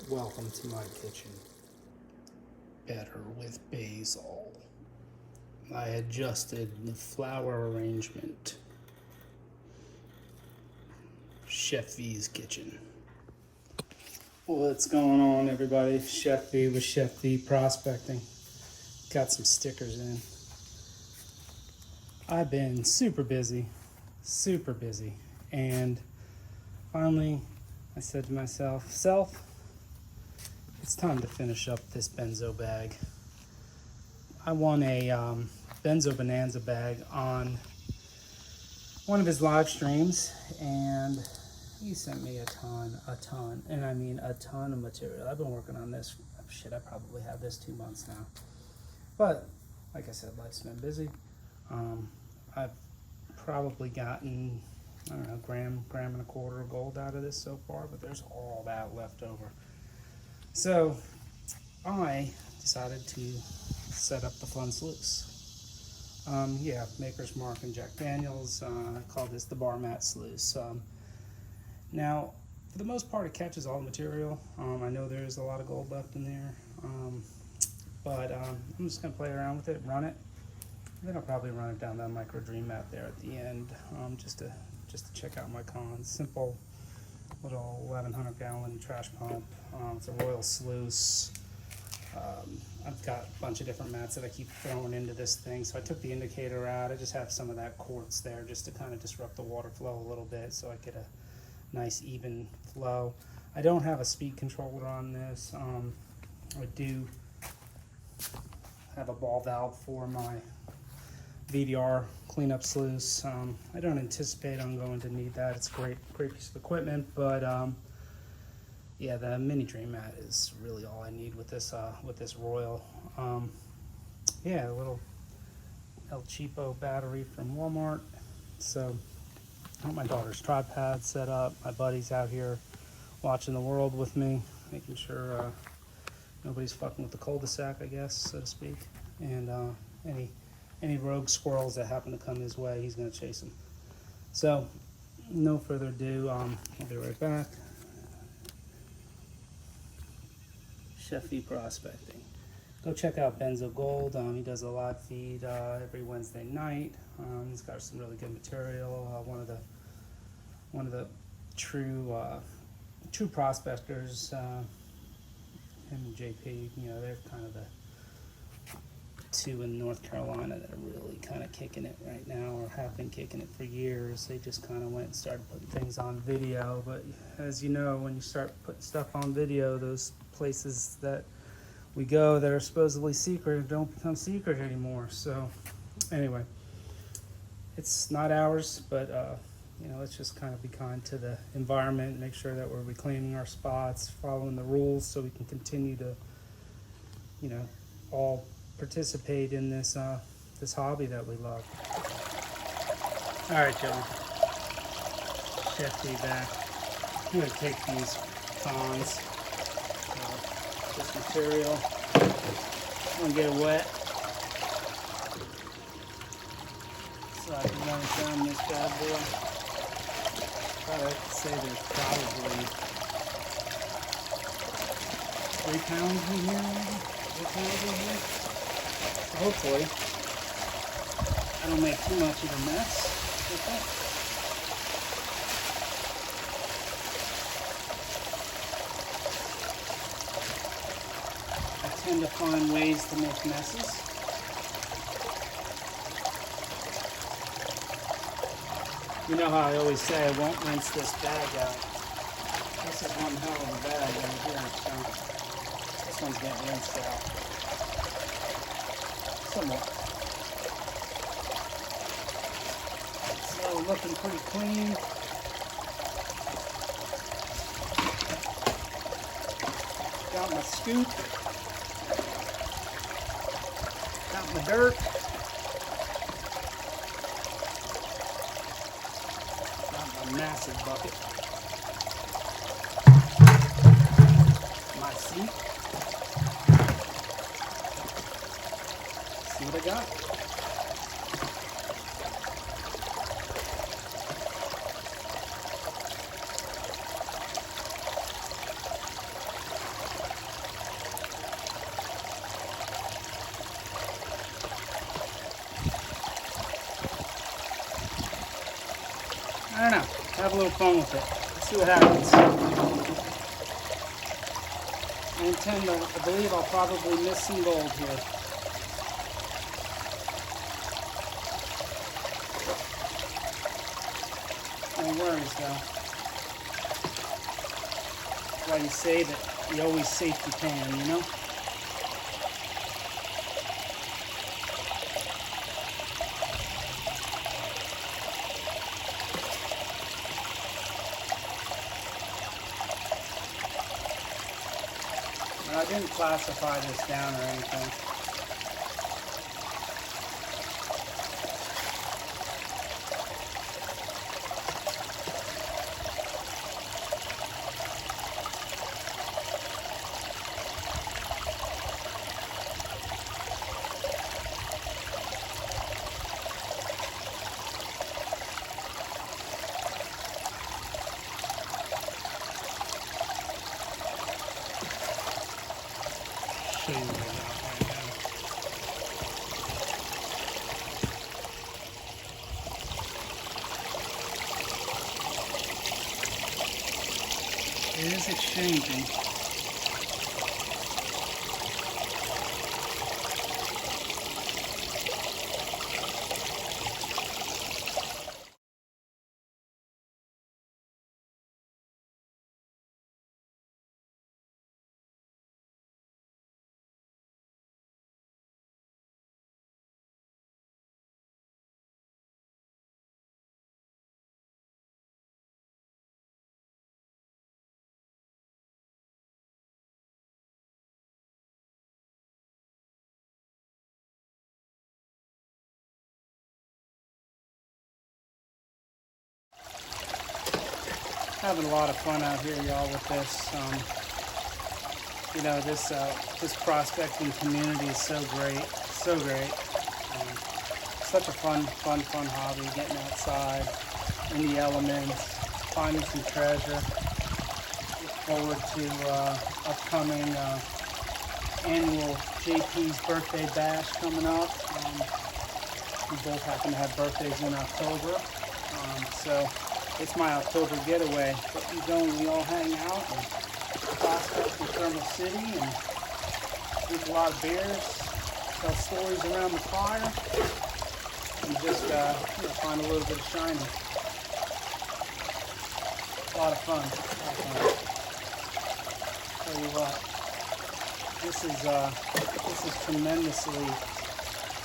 Welcome to my kitchen. Better with basil. I adjusted the flower arrangement. Chef V's kitchen. What's going on, everybody? Chef V with Chef V Prospecting. Got some stickers in. I've been super busy, and finally I said to myself, it's time to finish up this benzo bag. I won a benzo bonanza bag on one of his live streams, and he sent me a ton, and I mean a ton of material. I've been working on this, I probably have this 2 months now. But, like I said, life's been busy. I've probably gotten, I don't know, gram and a quarter of gold out of this so far, but there's all that left over. So, I decided to set up the Fun Sluice. Maker's Mark and Jack Daniels. I call this the bar mat sluice. Now, for the most part, it catches all the material. I know there's a lot of gold left in there, but I'm just gonna play around with it, run it. Then I'll probably run it down that micro dream mat there at the end, just to check out my cons. Simple little 1100 gallon trash pump. It's a Royal Sluice. I've got a bunch of different mats that I keep throwing into this thing, so I took the indicator out. I just have some of that quartz there just to kind of disrupt the water flow a little bit so I get a nice even flow. I don't have a speed controller on this. I do have a ball valve for my VDR cleanup sluice. I don't anticipate I'm going to need that. It's a great piece of equipment, but yeah, the mini dream mat is really all I need with this Royal. Yeah, a little El Cheapo battery from Walmart. So I got my daughter's tripod set up. My buddy's out here watching the world with me, making sure nobody's fucking with the cul-de-sac, I guess, so to speak. And any rogue squirrels that happen to come his way, he's gonna chase them. So, no further ado, I'll be right back. Chef V Prospecting. Go check out Benzo Gold. He does a live feed every Wednesday night. He's got some really good material. One of the true prospectors. Him and JP, they're kind of the two in North Carolina that are really kind of kicking it right now, or have been kicking it for years. They just kind of went and started putting things on video, but as you know, when you start putting stuff on video, those places that we go that are supposedly secret don't become secret anymore. So anyway, it's not ours, but let's just kind of be kind to the environment, make sure that we're reclaiming our spots, following the rules, so we can continue to all participate in this this hobby that we love. All right, y'all. Chef D back. I'm gonna take these cons, this material. I'm gonna get it wet so I can run it down this bad boy. I'd say there's probably 3 pounds in here, maybe 4 pounds in here. Hopefully, I don't make too much of a mess with it. I tend to find ways to make messes. You know how I always say I won't rinse this bag out. This is one hell of a bag right here, so this one's getting rinsed out. Somewhat. So looking pretty clean. Got my scoop. Got my dirt. Got my massive bucket. My seat. See what I got. don't know. Have a little fun with it. Let's see what happens. I believe I'll probably miss some gold here. No worries though. That's why you say that you always safety pan, you know? I didn't classify this down or anything. Show you what I got right now. It is exchanging. Having a lot of fun out here, y'all, with this. You know, this prospecting community is so great, so great. Such a fun hobby, getting outside in the elements, finding some treasure. Look forward to upcoming annual JP's birthday bash coming up. We both happen to have birthdays in October, so it's my October getaway. But we go and we all hang out and prospect in Thermal City and drink a lot of beers, tell stories around the fire, and just you know, find a little bit of shiny. A lot of fun. Tell you what,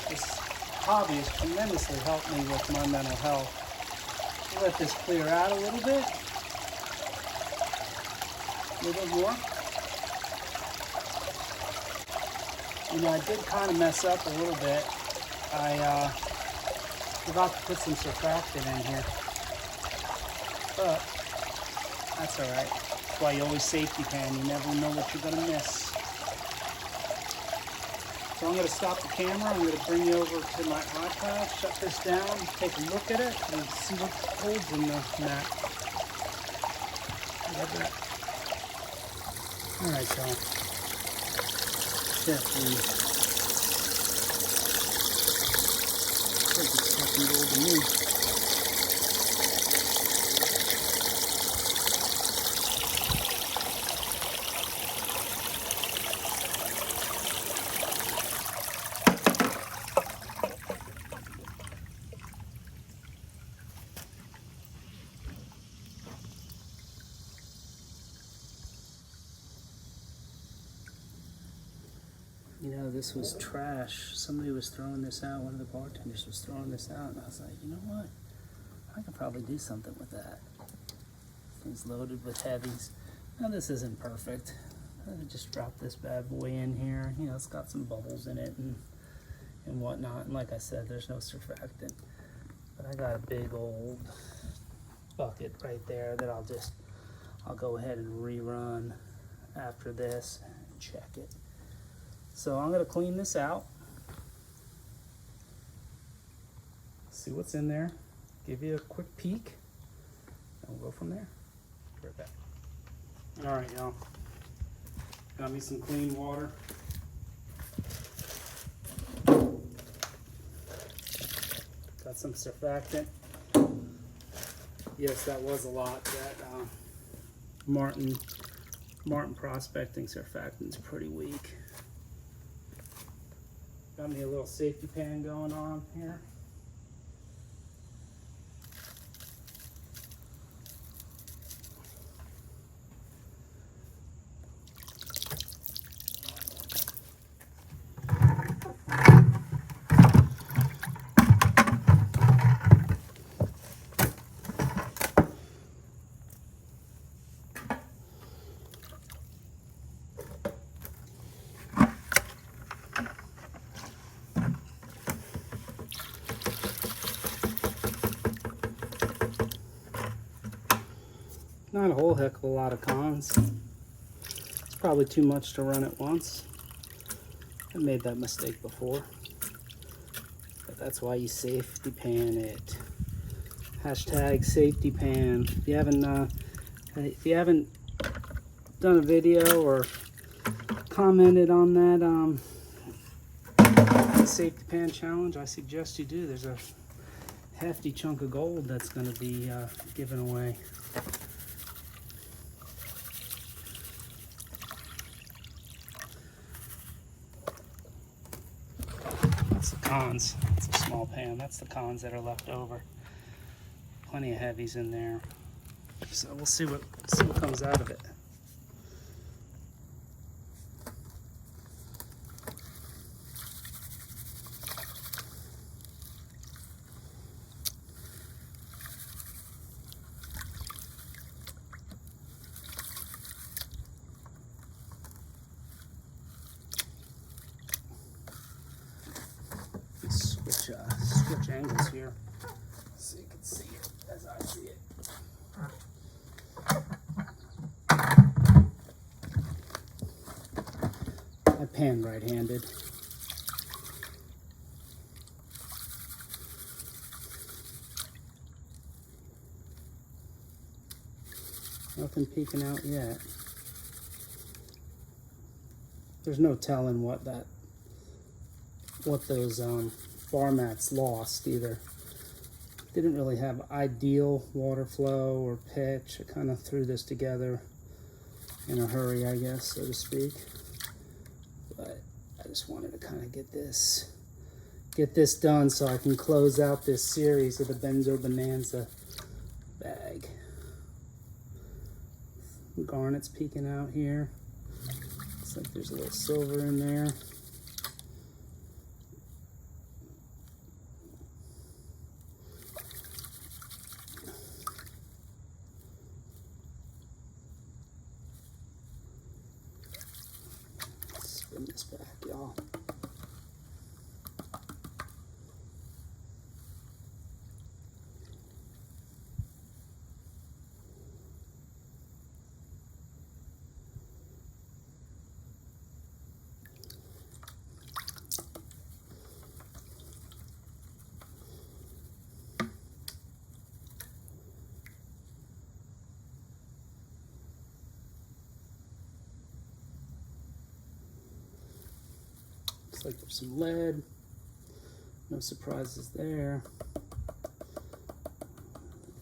this hobby has tremendously helped me with my mental health. Let this clear out a little bit more. You know, I did kind of mess up a little bit. I forgot to put some surfactant in here, but that's all right. That's why you always safety pan. You never know what you're gonna miss. So I'm going to stop the camera. I'm going to bring you over to my iPad, shut this down, take a look at it, and see what holds in the mat. Like that. All right, y'all. Definitely. It's fucking gold to me. You know, this was trash. Somebody was throwing this out. One of the bartenders was throwing this out, and I was like, you know what? I could probably do something with that. Thing's loaded with heavies. Now, this isn't perfect. I just dropped this bad boy in here. You know, it's got some bubbles in it and whatnot. And like I said, there's no surfactant. But I got a big old bucket right there that I'll go ahead and rerun after this and check it. So I'm going to clean this out, see what's in there, give you a quick peek, and we'll go from there. Be right back. All right, y'all. Got me some clean water. Got some surfactant. yes, that was a lot. That Martin prospecting surfactant's pretty weak. Got me a little safety pan going on here. Not a whole heck of a lot of cons. It's probably too much to run at once. I made that mistake before. But that's why you safety pan it. Hashtag safety pan. If you haven't done a video or commented on that safety pan challenge, I suggest you do. There's a hefty chunk of gold that's going to be given away. That's the cons. It's a small pan. That's the cons that are left over. Plenty of heavies in there. So we'll see what comes out of it. Switch angles here so you can see it as I see it. I pan right-handed. Nothing peeking out yet. There's no telling what those bar mats lost either. Didn't really have ideal water flow or pitch. I kind of threw this together in a hurry, I guess, so to speak. But I just wanted to kind of get this done so I can close out this series of the Benzo Bonanza bag. Garnet's peeking out here. Looks like there's a little silver in there. Spin this back, y'all. Looks like there's some lead. No surprises there.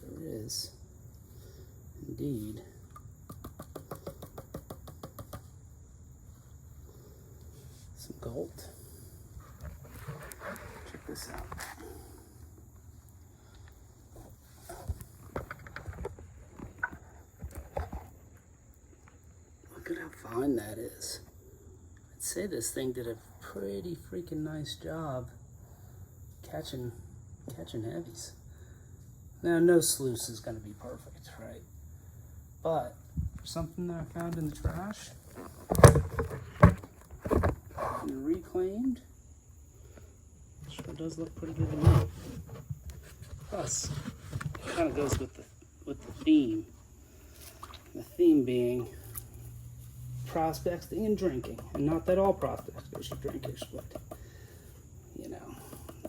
There is, indeed. Some gold. Check this out. Look at how fine that is. I'd say this thing did a pretty freaking nice job catching heavies. Now, no sluice is going to be perfect, right? But for something that I found in the trash and reclaimed, it sure does look pretty good to me. Plus, it kind of goes with the theme. The theme being prospecting and drinking, and not that all prospectors are drinkers, but you know,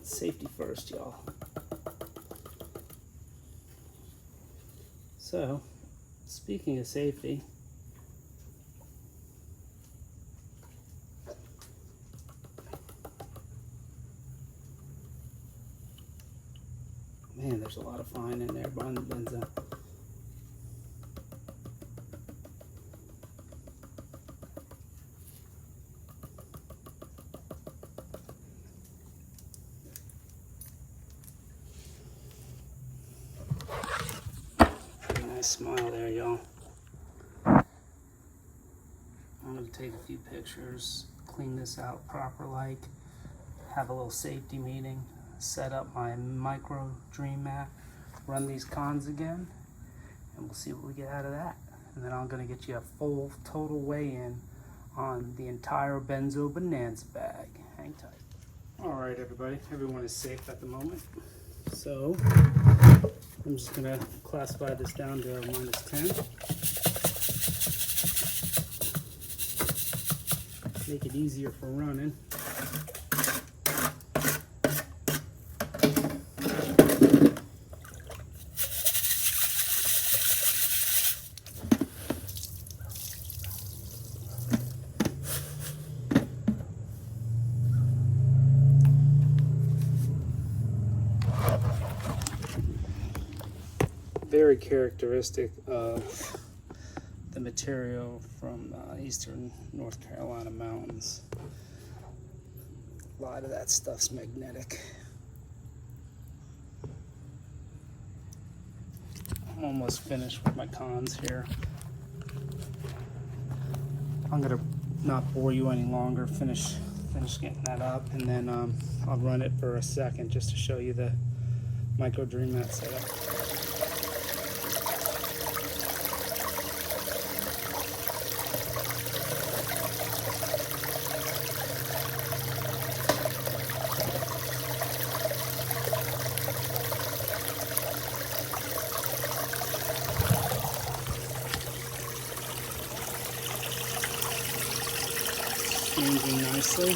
safety first, y'all. So, speaking of safety, man, Man, there's a lot of fine in there behind the benzo. Pretty nice smile there, y'all. I'm gonna take a few pictures, clean this out proper like, have a little safety meeting, set up my micro dream mat, run these cons again, and we'll see what we get out of that. And then I'm gonna get you a full total weigh-in on the entire benzo bonanza bag. Hang tight. All right, everybody, everyone is safe at the moment. So I'm just gonna classify this down to -10. Make it easier for running. Very characteristic of the material from eastern North Carolina mountains. A lot of that stuff's magnetic. I'm almost finished with my cons here. I'm gonna not bore you any longer. Finish getting that up, and then I'll run it for a second just to show you the micro dream mat setup. Changing nicely.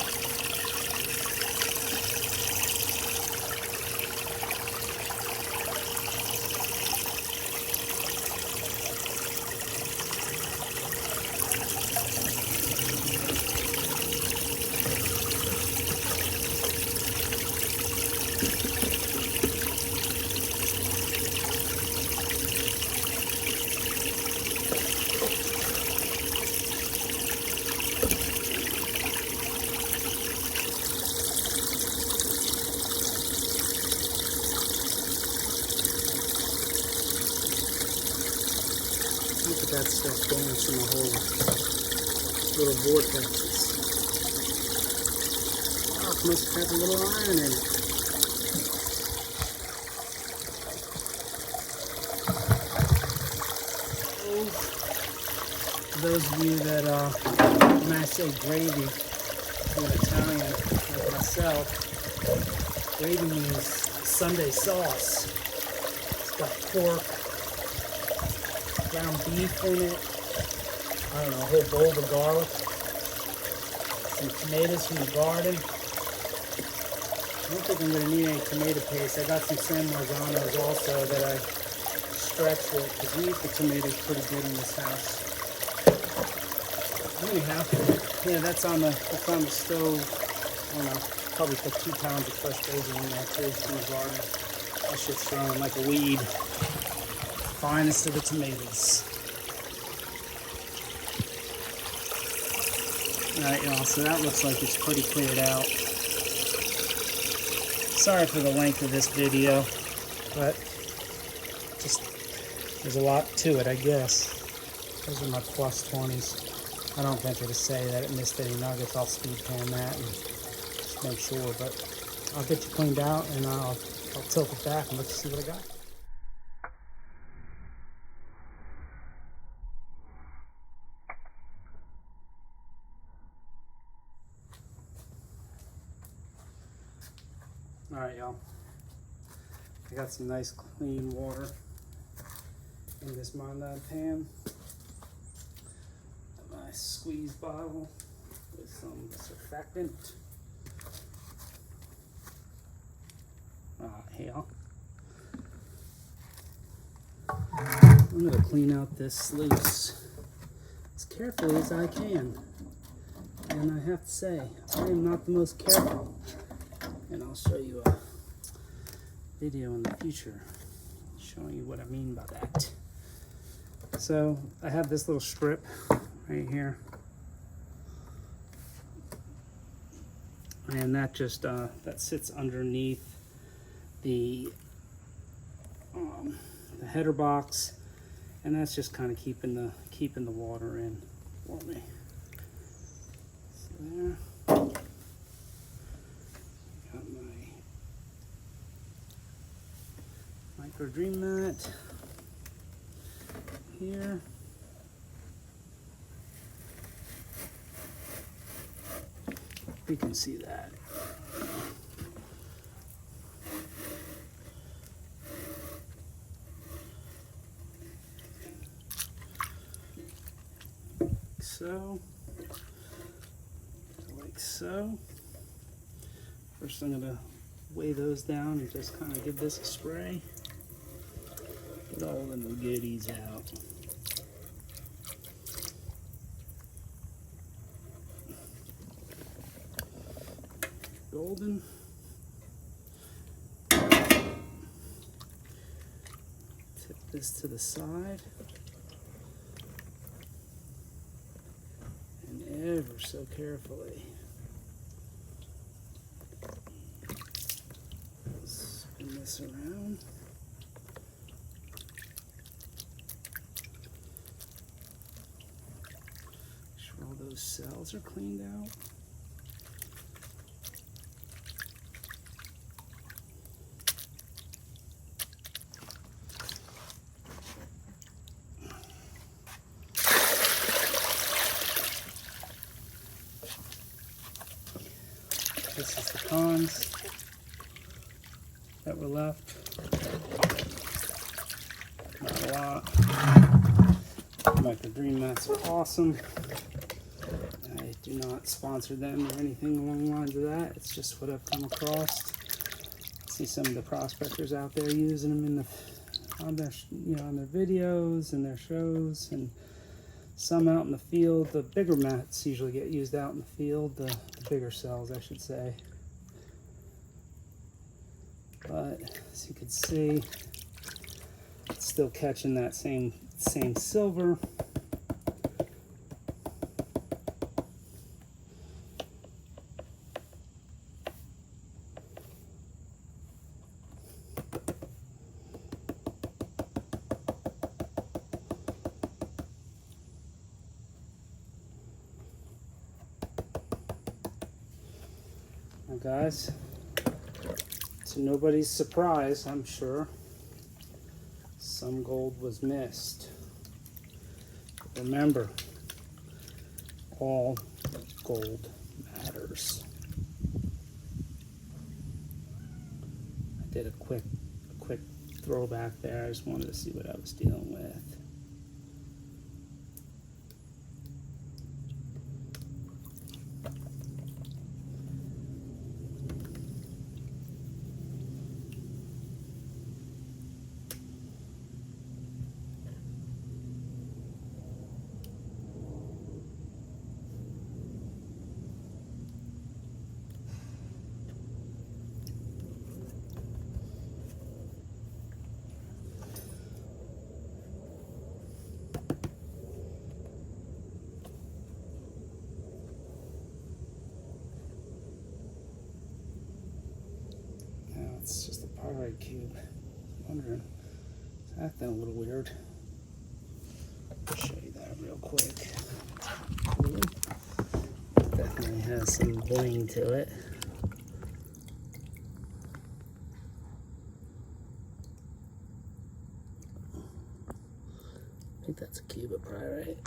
Look at that stuff dancing the whole little vortexes. Oh, it must have a little iron in it. Oh, for those of you that, when I say gravy, to an Italian like myself, gravy means Sunday sauce. It's got pork, ground beef in it, I don't know, a whole bowl of garlic, some tomatoes from the garden. I don't think I'm going to need any tomato paste. I got some San Marzanos also that I stretched with, because we eat the tomatoes pretty good in this house. Anyhow, yeah, that's on the stove. I don't know, probably put 2 pounds of fresh basil in there too from the garden. That shit's growing like a weed. Finest of the tomatoes. Alright, y'all, so that looks like it's pretty cleared out. Sorry for the length of this video, but just there's a lot to it, I guess. Those are my +20s. I don't venture to say that it missed any nuggets. I'll speed pan that and just make sure, but I'll get you cleaned out and I'll tilt it back and let's see what I got. Alright, y'all, I got some nice clean water in this Monad pan. A nice squeeze bottle with some surfactant. Hey, y'all, I'm going to clean out this sluice as carefully as I can. And I have to say, I am not the most careful. And I'll show you a video in the future showing you what I mean by that. So I have this little strip right here, and that just that sits underneath the header box, and that's just kind of keeping the water in for me. So there, got my micro dream mat here. You can see that. Like so. First I'm gonna weigh those down and just kind of give this a spray. Get all the goodies out. Golden. Tip this to the side. And ever so carefully spin this around. Make sure all those cells are cleaned out. This is the cons that were left. Not a lot. Micro Dream Mats are awesome. I do not sponsor them or anything along the lines of that. It's just what I've come across. I see some of the prospectors out there using them on their videos and their shows, and some out in the field. The bigger mats usually get used out in the field, the bigger cells, I should say. But as you can see, it's still catching that same silver. Now guys, to nobody's surprise, I'm sure, some gold was missed. Remember, all gold matters. I did a quick throwback there. I just wanted to see what I was dealing with. It's just a pyrite cube. I'm wondering, it's acting a little weird. I'll show you that real quick. Cool. Definitely has some bling to it. I think that's a cube of pyrite.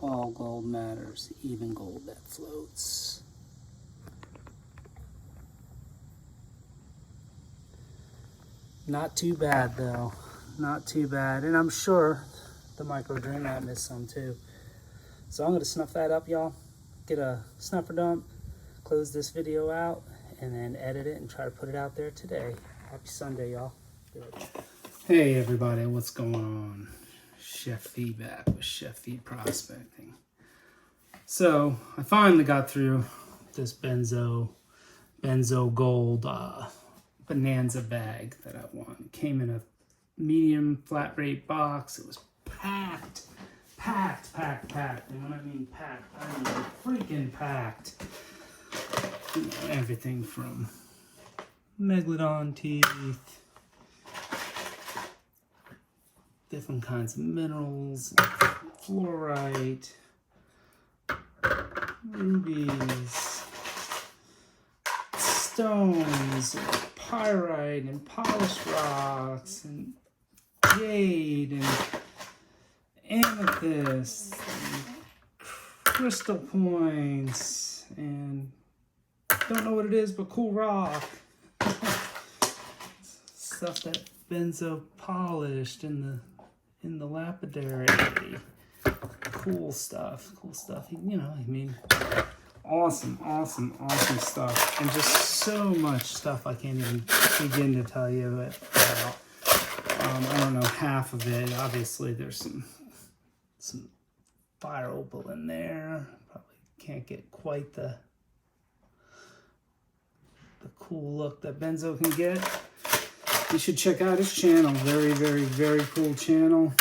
All gold matters, even gold that floats. Not too bad though, not too bad. And I'm sure the Micro Dream Mat missed some too. So I'm gonna snuff that up, y'all. Get a snuffer dump, close this video out, and then edit it and try to put it out there today. Happy Sunday, y'all. Hey everybody, what's going on? Chef Feedback with Chef Feed Prospecting. So I finally got through this benzo Benzo Gold Bonanza bag that I won. It came in a medium flat rate box. It was packed. And when I mean packed, I mean freaking packed. You know, everything from megalodon teeth, different kinds of minerals, fluorite, rubies, stones, pyrite, and polished rocks, and jade, and amethyst, and crystal points, and don't know what it is, but cool rock. Stuff that Benzo polished in the lapidary. Cool stuff. You know, I mean, awesome stuff, and just so much stuff I can't even begin to tell you about. I don't know half of it. Obviously, there's some fire opal in there. Probably can't get quite the cool look that Benzo can get. You should check out his channel. Very cool channel.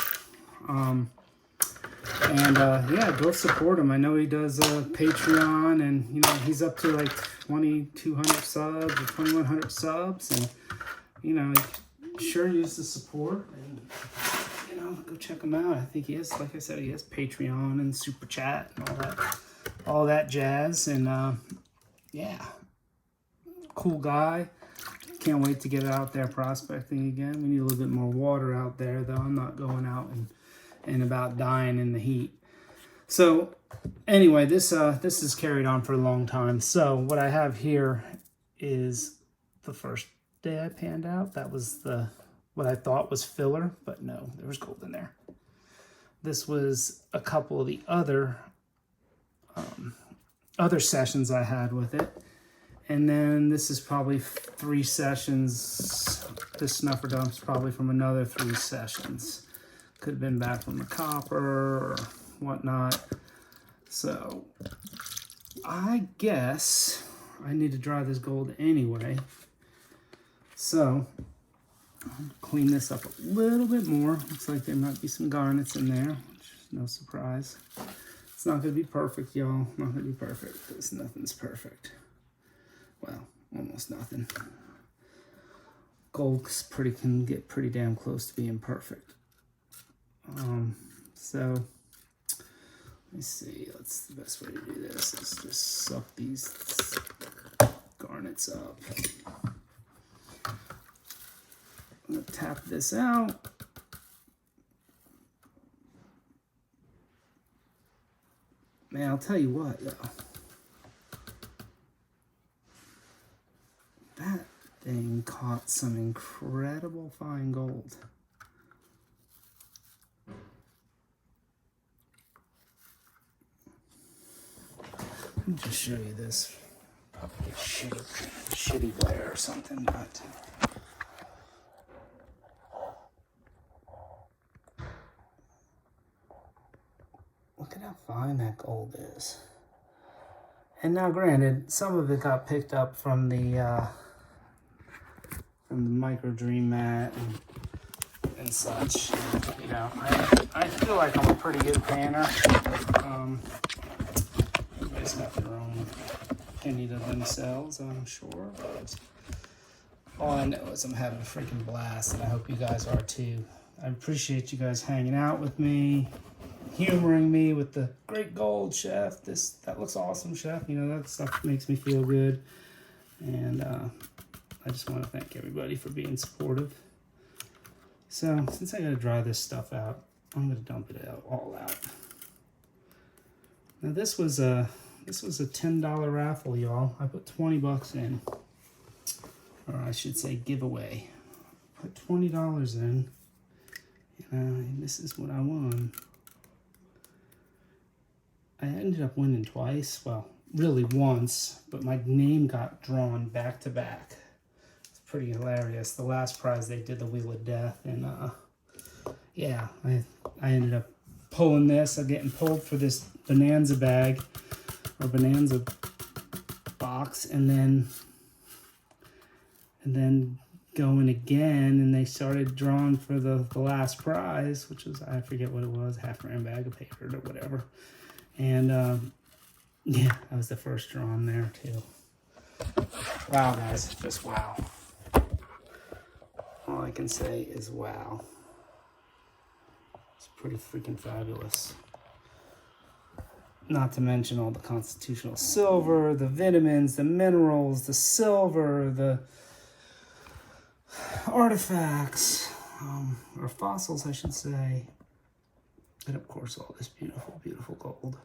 Yeah, go support him. I know he does Patreon, and you know he's up to like 2,200 subs or 2,100 subs, and you know, sure use the support, and you know, go check him out. I think he has, like I said, he has Patreon and Super Chat and all that jazz, and yeah, cool guy. Can't wait to get out there prospecting again. We need a little bit more water out there, though. I'm not going out and about dying in the heat. So anyway, this is carried on for a long time. So what I have here is the first day I panned out. That was what I thought was filler, but no, there was gold in there. This was a couple of the other sessions I had with it. And then this is probably 3 sessions. This snuffer dump's probably from another 3 sessions. Could have been back from the copper or whatnot. So I guess I need to dry this gold anyway. So I'll clean this up a little bit more. Looks like there might be some garnets in there, which is no surprise. It's not going to be perfect, y'all. Not going to be perfect, because nothing's perfect. Well, almost nothing. Gold can get pretty damn close to being perfect. So let me see. The best way to do this is just suck these garnets up. I'm gonna tap this out. Man, I'll tell you what though. That thing caught some incredible fine gold. Let me just show you this. Probably shitty glare or something, but look at how fine that gold is. And now, granted, some of it got picked up from the micro dream mat and such. You know, I feel like I'm a pretty good panner. Everybody's got their own opinion of themselves, I'm sure. But all I know is I'm having a freaking blast, and I hope you guys are too. I appreciate you guys hanging out with me, humoring me with the great gold, chef. That looks awesome, chef. You know, that stuff makes me feel good. And I just want to thank everybody for being supportive. So since I gotta dry this stuff out, I'm gonna dump it all out. Now this was a $10 raffle, y'all. I put 20 bucks in, or I should say giveaway. Put $20 in, and this is what I won. I ended up winning twice. Well, really once, but my name got drawn back to back. It's pretty hilarious. The last prize they did the Wheel of Death, and yeah, I ended up pulling this. I'm getting pulled for this Bonanza bag or Bonanza box, and then and then going again, and they started drawing for the last prize, which was, I forget what it was, half-gram bag of paper or whatever. And yeah, that was the first draw on there too. Wow, guys, just wow. All I can say is wow. It's pretty freaking fabulous. Not to mention all the constitutional silver, the vitamins, the minerals, the silver, the artifacts, or fossils, I should say. And of course, all this beautiful, beautiful gold.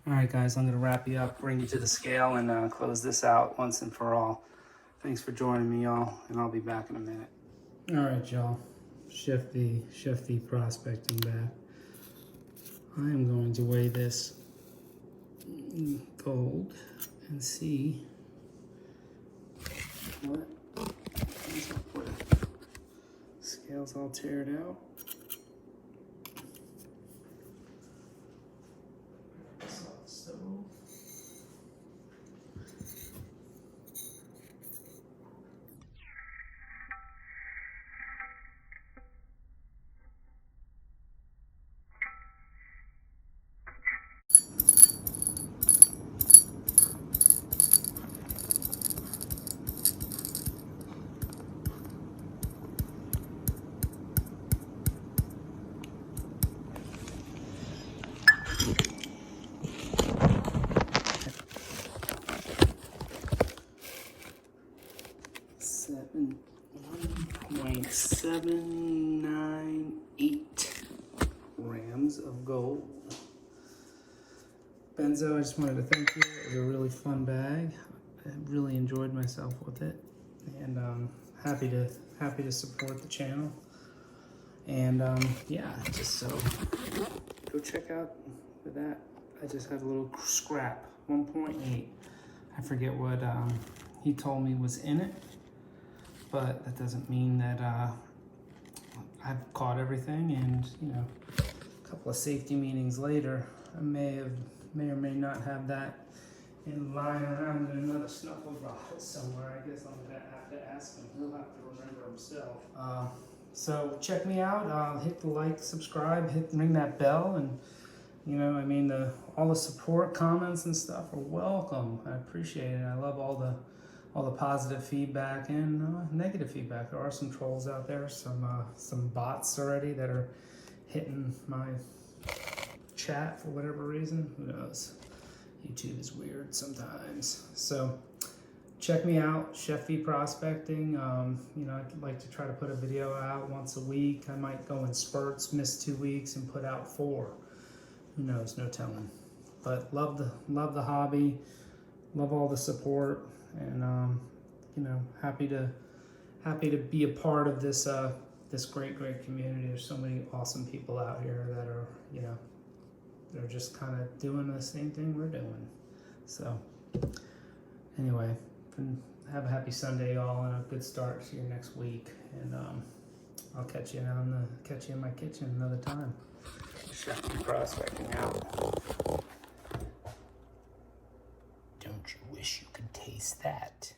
All right, guys, I'm going to wrap you up, bring you to the scale, and close this out once and for all. Thanks for joining me, y'all, and I'll be back in a minute. All right, y'all. Shift the prospecting back. I am going to weigh this gold and see what comes up with. Scale's all teared out. So .798 grams of gold. Benzo, I just wanted to thank you. It was a really fun bag. I really enjoyed myself with it, and happy to support the channel. And yeah, just so go check out that. I just had a little scrap, 1.8. I forget what he told me was in it, but that doesn't mean that I've caught everything. And you know, a couple of safety meetings later, I may or may not have that in lying around in another snuffle bottle somewhere. I guess I'm gonna have to ask him. He'll have to remember himself. So check me out. Hit the like, subscribe, ring that bell, and you know, I mean, all the support, comments, and stuff are welcome. I appreciate it. I love all the positive feedback and negative feedback. There are some trolls out there, some bots already that are hitting my chat for whatever reason. Who knows? YouTube is weird sometimes. So check me out, Chef V Prospecting. You know, I'd like to try to put a video out once a week. I might go in spurts, miss 2 weeks, and put out 4. Who knows? No telling. But love the hobby, love all the support, and you know, happy to be a part of this this great community. There's so many awesome people out here that are, you know, they're just kind of doing the same thing we're doing. So anyway, have a happy Sunday, y'all, and a good start to your next week. And I'll catch you in my kitchen another time. Chef Prospecting out. Don't you wish you could taste that?